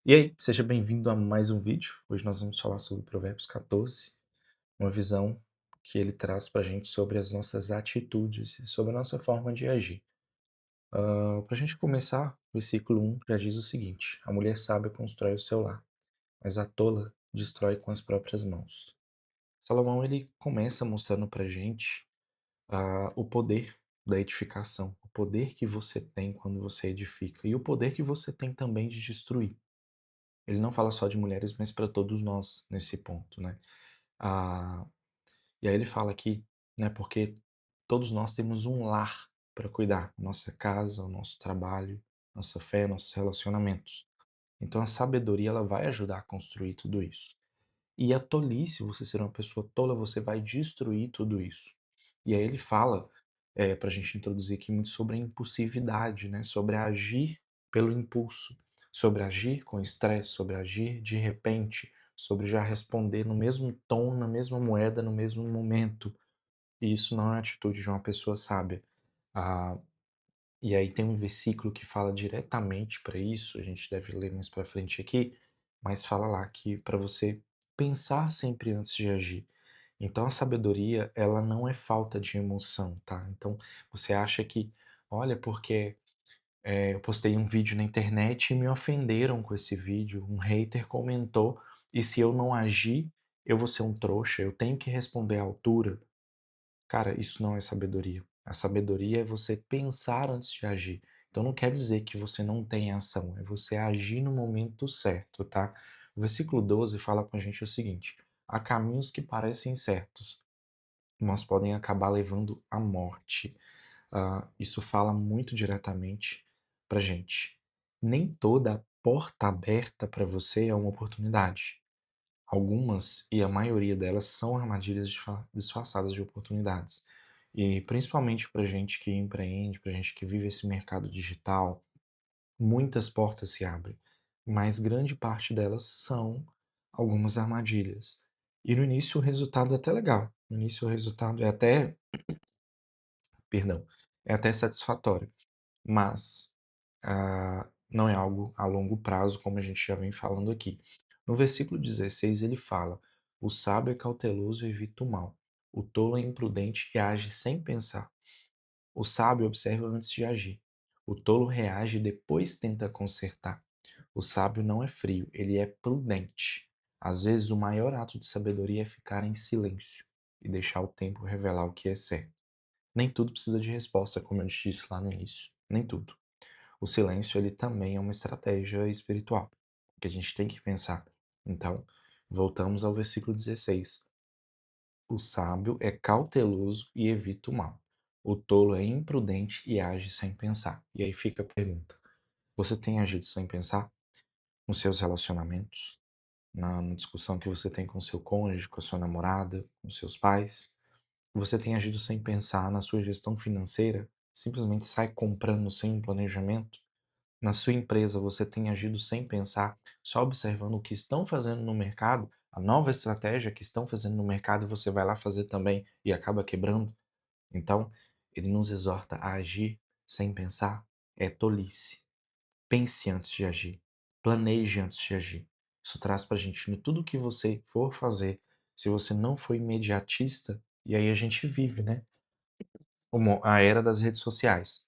E aí, seja bem-vindo a mais um vídeo. Hoje nós vamos falar sobre Provérbios 14, uma visão que ele traz para a gente sobre as nossas atitudes e sobre a nossa forma de agir. Para a gente começar, o versículo 1 já diz o seguinte: A mulher sábia constrói o seu lar, mas a tola destrói com as próprias mãos. Salomão ele começa mostrando para a gente o poder da edificação, o poder que você tem quando você edifica e o poder que você tem também de destruir. Ele não fala só de mulheres, mas para todos nós nesse ponto, né. Ah, e aí ele fala aqui, né, porque todos nós temos um lar para cuidar, nossa casa, o nosso trabalho, nossa fé, nossos relacionamentos. Então a sabedoria ela vai ajudar a construir tudo isso. E a tolice, você ser uma pessoa tola, você vai destruir tudo isso. E aí ele fala, para a gente introduzir aqui muito sobre a impulsividade, né? Sobre agir pelo impulso, sobre agir com estresse, sobre agir de repente, sobre já responder no mesmo tom, na mesma moeda, no mesmo momento. E isso não é a atitude de uma pessoa sábia. Ah, e aí tem um versículo que fala diretamente para isso, a gente deve ler mais para frente aqui, mas fala lá que para você pensar sempre antes de agir. Então a sabedoria, ela não é falta de emoção, tá? Então você acha que, olha, porque eu postei um vídeo na internet e me ofenderam com esse vídeo, um hater comentou, e se eu não agir, eu vou ser um trouxa, eu tenho que responder à altura. Cara, isso não é sabedoria. A sabedoria é você pensar antes de agir. Então não quer dizer que você não tem ação, é você agir no momento certo, tá? O versículo 12 fala com a gente o seguinte: há caminhos que parecem certos, mas podem acabar levando à morte. Isso fala muito diretamente pra gente. Nem toda porta aberta para você é uma oportunidade. Algumas, e a maioria delas, são armadilhas disfarçadas de oportunidades. E principalmente para gente que empreende, para gente que vive esse mercado digital, muitas portas se abrem, mas grande parte delas são algumas armadilhas. E no início o resultado é até legal. No início o resultado é até, perdão, é até satisfatório, mas não é algo a longo prazo, como a gente já vem falando aqui. No versículo 16 ele fala: O sábio é cauteloso e evita o mal. O tolo é imprudente e age sem pensar. O sábio observa antes de agir. O tolo reage e depois tenta consertar. O sábio não é frio, ele é prudente. Às vezes, o maior ato de sabedoria é ficar em silêncio e deixar o tempo revelar o que é certo. Nem tudo precisa de resposta, como eu te disse lá no início. Nem tudo. O silêncio ele também é uma estratégia espiritual, que a gente tem que pensar. Então, voltamos ao versículo 16. O sábio é cauteloso e evita o mal. O tolo é imprudente e age sem pensar. E aí fica a pergunta: você tem agido sem pensar nos seus relacionamentos, na discussão que você tem com seu cônjuge, com a sua namorada, com seus pais? Você tem agido sem pensar na sua gestão financeira? Simplesmente sai comprando sem um planejamento? Na sua empresa, você tem agido sem pensar, só observando o que estão fazendo no mercado, a nova estratégia que estão fazendo no mercado e você vai lá fazer também e acaba quebrando? Então, ele nos exorta a agir sem pensar. É tolice. Pense antes de agir. Planeje antes de agir. Isso traz pra gente em tudo que você for fazer. Se você não for imediatista, e aí a gente vive, né? A era das redes sociais,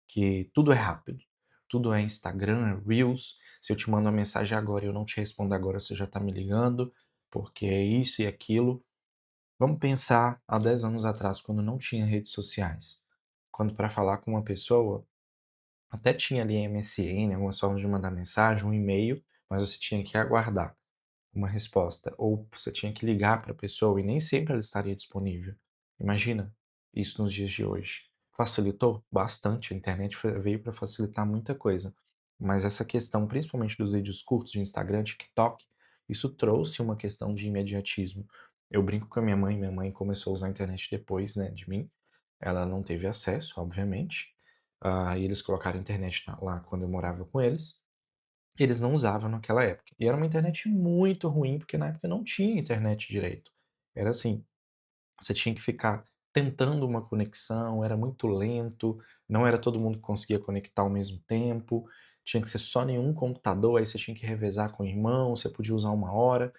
que tudo é rápido, tudo é Instagram, Reels. Se eu te mando uma mensagem agora e eu não te respondo agora, você já está me ligando, porque é isso e aquilo. Vamos pensar há 10 anos atrás, quando não tinha redes sociais. Quando para falar com uma pessoa, até tinha ali MSN, algumas formas de mandar mensagem, um e-mail, mas você tinha que aguardar uma resposta. Ou você tinha que ligar para a pessoa e nem sempre ela estaria disponível. Imagina isso nos dias de hoje. Facilitou bastante, a internet veio para facilitar muita coisa. Mas essa questão, principalmente dos vídeos curtos de Instagram, TikTok, isso trouxe uma questão de imediatismo. Eu brinco com a minha mãe começou a usar a internet depois, né, de mim. Ela não teve acesso, obviamente. E eles colocaram a internet lá quando eu morava com eles. Eles não usavam naquela época. E era uma internet muito ruim, porque na época não tinha internet direito. Era assim, você tinha que ficar tentando uma conexão, era muito lento, não era todo mundo que conseguia conectar ao mesmo tempo. tinha que ser só em um computador, aí você tinha que revezar com o irmão, você podia usar 1 hora.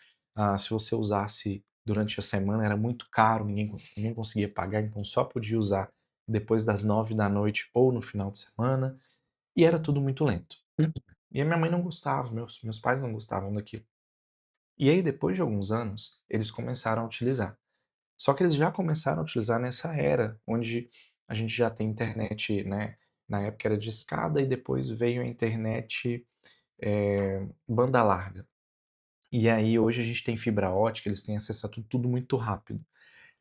Se você usasse durante a semana era muito caro, ninguém conseguia pagar, então só podia usar depois das 9 da noite ou no final de semana, e era tudo muito lento. E a minha mãe não gostava, meus pais não gostavam daquilo. E aí depois de alguns anos, eles começaram a utilizar. Só que eles já começaram a utilizar nessa era, onde a gente já tem internet, né, na época era discada e depois veio a internet, banda larga. E aí hoje a gente tem fibra ótica, eles têm acesso a tudo muito rápido.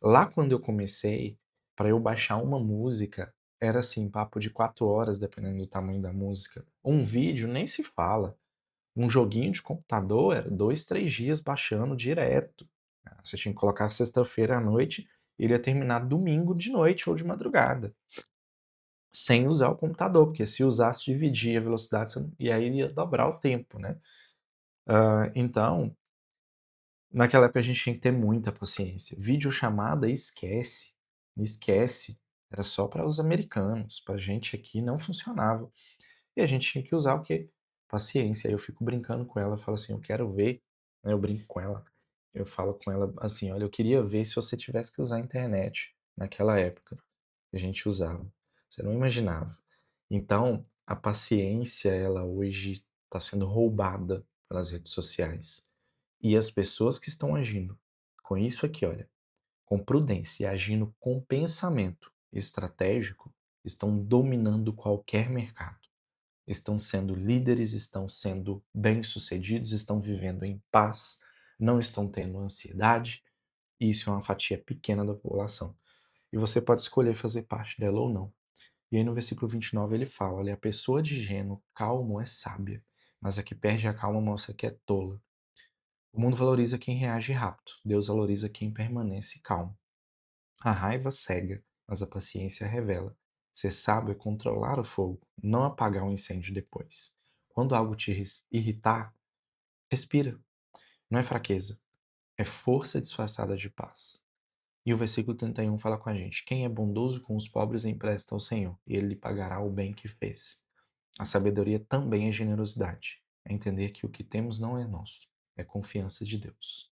Lá quando eu comecei, para eu baixar uma música, era assim, papo de 4 horas, dependendo do tamanho da música. Um vídeo nem se fala. Um joguinho de computador era 2, 3 dias baixando direto. Você tinha que colocar sexta-feira à noite, e ele ia terminar domingo de noite ou de madrugada, sem usar o computador, porque se usasse dividia a velocidade, e aí ia dobrar o tempo, né. Então, naquela época a gente tinha que ter muita paciência. Videochamada esquece, esquece, era só para os americanos, pra gente aqui não funcionava. E a gente tinha que usar o quê? Paciência. Aí eu fico brincando com ela, eu falo assim: "Eu quero ver", né, eu brinco com ela, eu falo com ela assim: "Olha, eu queria ver se você tivesse que usar a internet naquela época que a gente usava, você não imaginava". Então, a paciência, ela hoje está sendo roubada pelas redes sociais. E as pessoas que estão agindo com isso aqui, olha, com prudência e agindo com pensamento estratégico, estão dominando qualquer mercado, estão sendo líderes, estão sendo bem-sucedidos, estão vivendo em paz, não estão tendo ansiedade, e isso é uma fatia pequena da população. E você pode escolher fazer parte dela ou não. E aí no versículo 29 ele fala: olha, a pessoa de gênio calmo é sábia, mas a que perde a calma mostra que é tola. O mundo valoriza quem reage rápido, Deus valoriza quem permanece calmo. A raiva cega, mas a paciência revela. Ser sábio é controlar o fogo, não apagar o incêndio depois. Quando algo te irritar, respira. Não é fraqueza, é força disfarçada de paz. E o versículo 31 fala com a gente: quem é bondoso com os pobres empresta ao Senhor, e ele lhe pagará o bem que fez. A sabedoria também é generosidade, é entender que o que temos não é nosso, é confiança de Deus.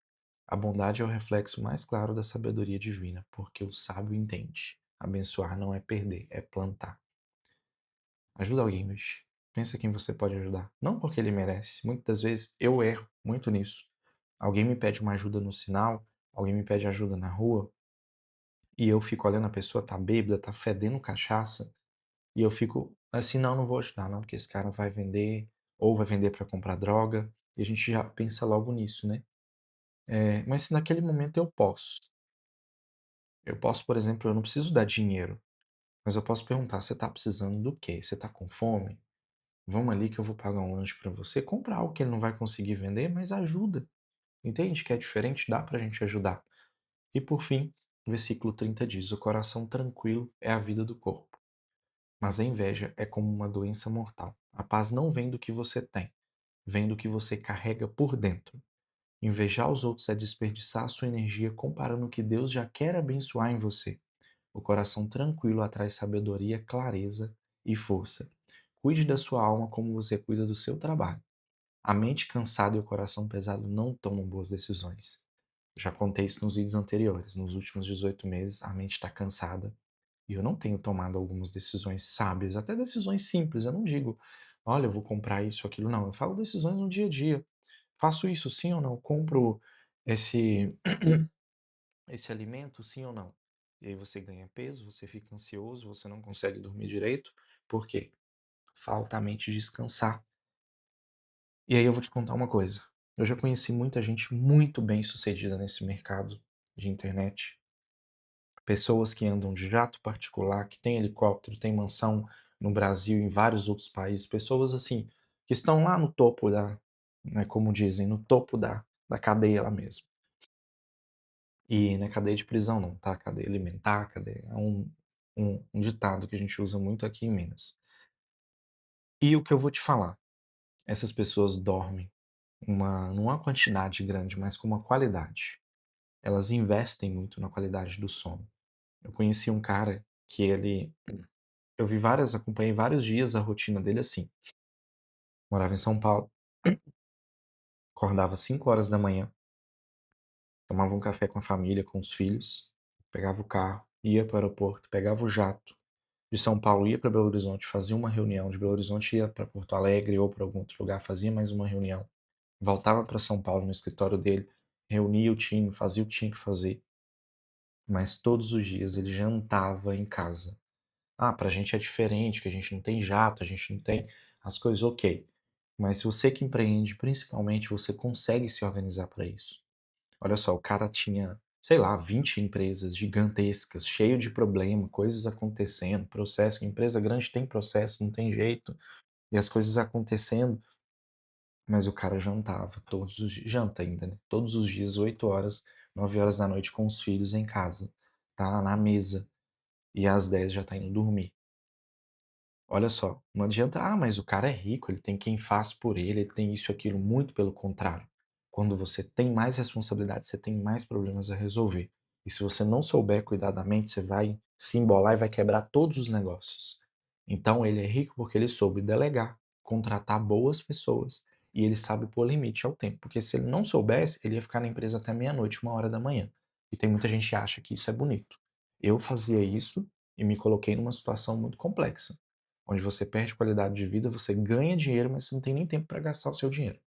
A bondade é o reflexo mais claro da sabedoria divina, porque o sábio entende. Abençoar não é perder, é plantar. Ajuda alguém hoje. Pensa quem você pode ajudar. Não porque ele merece. Muitas das vezes eu erro muito nisso. Alguém me pede uma ajuda no sinal, alguém me pede ajuda na rua, e eu fico olhando a pessoa, tá bêbada, tá fedendo cachaça, e eu fico assim, não, não vou ajudar não, porque esse cara vai vender, ou vai vender para comprar droga, e a gente já pensa logo nisso, né. Mas se naquele momento eu posso, por exemplo, eu não preciso dar dinheiro, mas eu posso perguntar: "Você tá precisando do quê? Você tá com fome? Vamos ali que eu vou pagar um lanche pra você", comprar algo que ele não vai conseguir vender, mas ajuda. Entende que é diferente? Dá pra gente ajudar. E por fim, o versículo 30 diz: "O coração tranquilo é a vida do corpo, mas a inveja é como uma doença mortal. A paz não vem do que você tem, vem do que você carrega por dentro". Invejar os outros é desperdiçar sua energia comparando o que Deus já quer abençoar em você. O coração tranquilo atrai sabedoria, clareza e força. Cuide da sua alma como você cuida do seu trabalho. A mente cansada e o coração pesado não tomam boas decisões. Já contei isso nos vídeos anteriores. Nos últimos 18 meses, a mente está cansada e eu não tenho tomado algumas decisões sábias, até decisões simples. Eu não digo, olha, eu vou comprar isso, aquilo. Não, eu falo decisões no dia a dia. Faço isso sim ou não? Compro esse esse alimento, sim ou não? E aí você ganha peso, você fica ansioso, você não consegue dormir direito. Por quê? Falta a mente descansar. E aí eu vou te contar uma coisa. Eu já conheci muita gente muito bem-sucedida nesse mercado de internet. Pessoas que andam de jato particular, que têm helicóptero, têm mansão no Brasil e em vários outros países. Pessoas assim, que estão lá no topo da, né, como dizem, no topo da cadeia lá mesmo. E não é cadeia de prisão não, tá, cadeia alimentar, cadeia é um ditado que a gente usa muito aqui em Minas. E o que eu vou te falar, essas pessoas dormem numa quantidade grande, mas com uma qualidade. Elas investem muito na qualidade do sono. Eu conheci um cara que ele eu vi várias acompanhei vários dias a rotina dele assim. Morava em São Paulo, acordava 5 horas da manhã, tomava um café com a família, com os filhos, pegava o carro, ia para o aeroporto, pegava o jato de São Paulo, ia para Belo Horizonte, fazia uma reunião, de Belo Horizonte ia para Porto Alegre ou para algum outro lugar, fazia mais uma reunião, voltava para São Paulo no escritório dele, reunia o time, fazia o que tinha que fazer, mas todos os dias ele jantava em casa. Ah, pra gente é diferente, que a gente não tem jato, a gente não tem as coisas, ok. Mas se você que empreende, principalmente, você consegue se organizar para isso. Olha só, o cara tinha, sei lá, 20 empresas gigantescas, cheio de problema, coisas acontecendo, processo. Empresa grande tem processo, não tem jeito, e as coisas acontecendo. Mas o cara jantava todos os dias, janta ainda, né? Todos os dias, 8 horas, 9 horas da noite com os filhos em casa, tá? Na mesa. E às 10 já tá indo dormir. Olha só, não adianta, mas o cara é rico, ele tem quem faz por ele tem isso e aquilo, muito pelo contrário. Quando você tem mais responsabilidade, você tem mais problemas a resolver. E se você não souber cuidar da mente, você vai se embolar e vai quebrar todos os negócios. Então ele é rico porque ele soube delegar, contratar boas pessoas e ele sabe pôr limite ao tempo. Porque se ele não soubesse, ele ia ficar na empresa até meia-noite, 1 hora da manhã. E tem muita gente que acha que isso é bonito. Eu fazia isso e me coloquei numa situação muito complexa onde você perde qualidade de vida, você ganha dinheiro, mas você não tem nem tempo para gastar o seu dinheiro.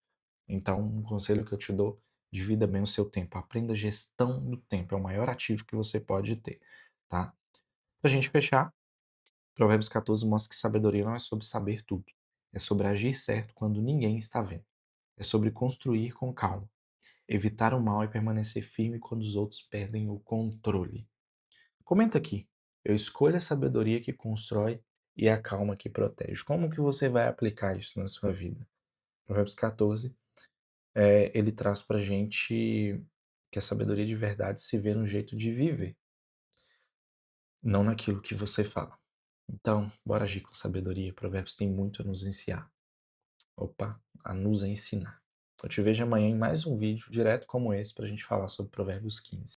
Então, um conselho que eu te dou, divida bem o seu tempo, aprenda a gestão do tempo, é o maior ativo que você pode ter, tá? Pra gente fechar, Provérbios 14 mostra que sabedoria não é sobre saber tudo, é sobre agir certo quando ninguém está vendo. É sobre construir com calma, evitar o mal e permanecer firme quando os outros perdem o controle. Comenta aqui. Eu escolho a sabedoria que constrói e a calma que protege. Como que você vai aplicar isso na sua vida? Provérbios 14, ele traz pra gente que a sabedoria de verdade se vê no jeito de viver, não naquilo que você fala. Então, bora agir com sabedoria. Provérbios tem muito a nos ensinar. Opa, a nos ensinar. Eu te vejo amanhã em mais um vídeo direto como esse pra gente falar sobre Provérbios 15.